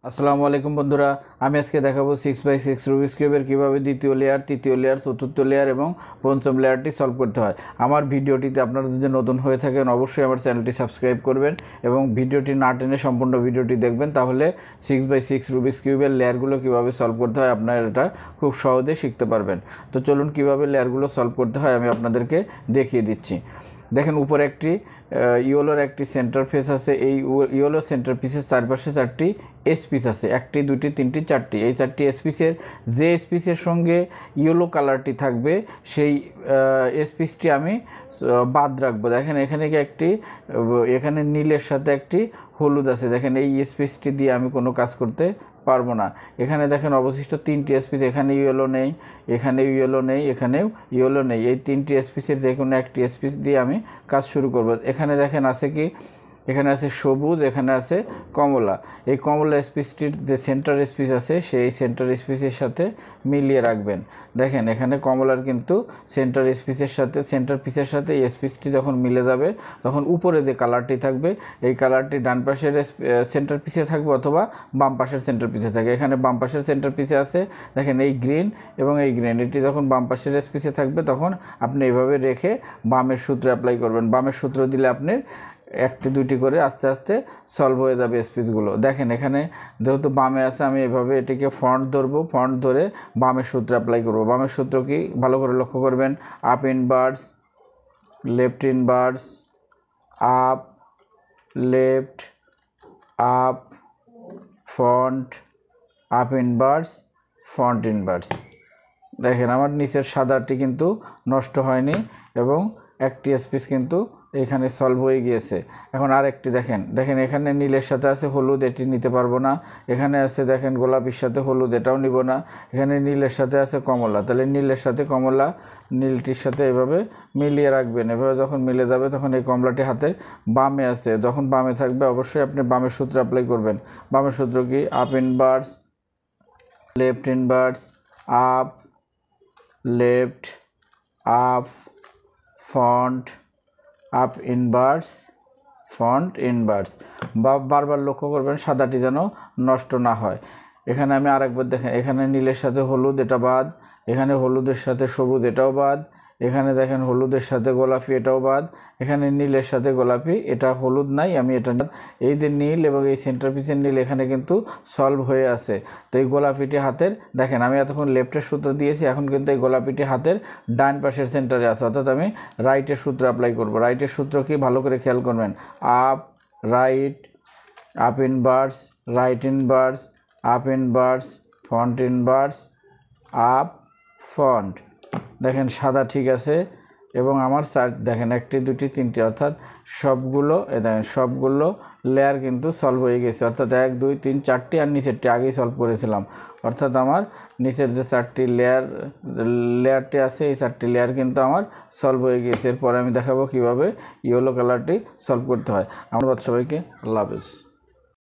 আসসালামু আলাইকুম বন্ধুরা, আমি আজকে দেখাবো 6x6 রুবিক্স কিউবের কীভাবে দ্বিতীয় লেয়ার, তৃতীয় লেয়ার, চতুর্থ লেয়ার এবং পঞ্চম লেয়ারটি সলভ করতে হয়। আমার ভিডিওটিতে আপনারা যদি নতুন হয়ে থাকেন অবশ্যই আমার চ্যানেলটি সাবস্ক্রাইব করবেন এবং ভিডিওটি না টেনে সম্পূর্ণ ভিডিওটি দেখবেন, তাহলে 6x6 রুবিক্স কিউবের লেয়ারগুলো কীভাবে সলভ করতে হয় আপনারা এটা খুব সহজে শিখতে পারবেন। তো চলুন কীভাবে লেয়ারগুলো সলভ করতে হয় আমি আপনাদেরকে দেখিয়ে দিচ্ছি। দেখেন উপরে একটি ইয়েলোর একটি সেন্টার ফেস আছে। এই ইয়েলো সেন্টার পিসের চারপাশে চারটি এস পিস আছে, একটি দুটি তিনটি চারটি। এই চারটি এস পিসের যে এস পিসের সঙ্গে ইয়েলো কালারটি থাকবে সেই এস পিসটি আমি বাদ রাখবো। দেখেন এখানে এখানে নীলের সাথে একটি হলুদ আছে। দেখেন এই এস পিসটি দিয়ে আমি কোনো কাজ করতে পারবো না। এখানে দেখেন অবশিষ্ট তিনটি এসপিস, এখানে ইয়েলো নেই, এখানেও ইয়েলো নেই, এখানেও ইয়েলো নেই। এই তিনটি এসপিসের যে কোনো একটি এসপিস দিয়ে আমি কাজ শুরু করব। এখানে দেখেন আছে কি, এখানে আছে সবুজ, এখানে আছে কমলা। এই কমলা স্পিসটির যে সেন্টার স্পিস আছে সেই সেন্টার স্পিসের সাথে মিলিয়ে রাখবেন। দেখেন এখানে কমলার কিন্তু সেন্টার পিসের সাথে এই স্পিসটি যখন মিলে যাবে তখন উপরে যে কালারটি থাকবে এই কালারটি ডান পাশের সেন্টার পিসে থাকবে অথবা বাম পাশের সেন্টার পিসে থাকবে। এখানে বাম পাশের সেন্টার পিসে আছে, দেখেন এই গ্রিন এবং এই গ্রিন, এটি যখন বাম পাশের স্পিসে থাকবে তখন আপনি এইভাবে রেখে বামের সূত্র অ্যাপ্লাই করবেন। বামের সূত্র দিলে আপনি একটি দুটি করে আস্তে আস্তে সলভ হয়ে যাবে স্পিচগুলো। দেখেন এখানে যেহেতু বামে আছে আমি এভাবে এটিকে ফ্রন্ট ধরবো, ফ্রন্ট ধরে বামের সূত্র অ্যাপ্লাই করব। বামের সূত্র কি ভালো করে লক্ষ্য করবেন, up inverse, left inverse, up, left, up, front, up inverse, front inverse. দেখেন আমার নিচের সাদাটি কিন্তু নষ্ট হয়নি এবং একটি স্পিস কিন্তু এখানে সলভ হয়ে গিয়েছে। এখন আরেকটি দেখেন এখানে নীলের সাথে আছে হলুদ, এটি নিতে পারবো না। এখানে আছে দেখেন গোলাপির সাথে হলুদ, এটাও নিব না। এখানে নীলের সাথে আছে কমলা, তাহলে নীলের সাথে কমলা নীলটির সাথে এভাবে মিলিয়ে রাখবেন। এভাবে যখন মিলে যাবে তখন এই কমলাটি হাতে বামে আছে, যখন বামে থাকবে অবশ্যই আপনি বামের সূত্র অ্যাপ্লাই করবেন। বামের সূত্র কি, up inverse, left inverse, up, left, up, front, up inverse, front inverse. বারবার লক্ষ্য করবেন সাদাটি যেন নষ্ট না হয়। এখানে আমি আরেকবার দেখেন, এখানে নীলের সাথে হলুদ, এটা বাদ। এখানে হলুদের সাথে সবুজ, এটাও বাদ। এখানে দেখেন হলুদের সাথে গোলাপি, এটাও বাদ। এখানে নীলের সাথে গোলাপি, এটা হলুদ নাই, আমি এটা, এই যে নীল এবং এই সেন্টার পিসের নীল এখানে কিন্তু সলভ হয়ে আছে। তো এই গোলাপিটি হাতের, দেখেন আমি এতক্ষণ লেফটের সূত্র দিয়েছি, এখন কিন্তু এই গোলাপিটি হাতের ডান পাশের সেন্টারে আছে, অর্থাৎ আমি রাইটের সূত্র অ্যাপ্লাই করব। রাইটের সূত্র কি ভালো করে খেয়াল করবেন, up, right, up inverse, right inverse, up inverse, front inverse, up, front. দেখেন সাদা ঠিক আছে এবং আমার দেখেন একটি দুটি তিনটি, অর্থাৎ সবগুলো দেখেন সবগুলো লেয়ার কিন্তু সলভ হয়ে গেছে, অর্থাৎ 1 2 3 4টি আর নিচেরটি আগেই সলভ করেছিলাম। অর্থাৎ আমার নিচের যে চারটি লেয়ারটি আছে এই চারটি লেয়ার কিন্তু আমার সলভ হয়ে গেছে। এরপরে আমি দেখাবো কীভাবে ইয়েলো কালারটি সলভ করতে হয়। আমার সবাইকে আল্লাহ হাফেজ।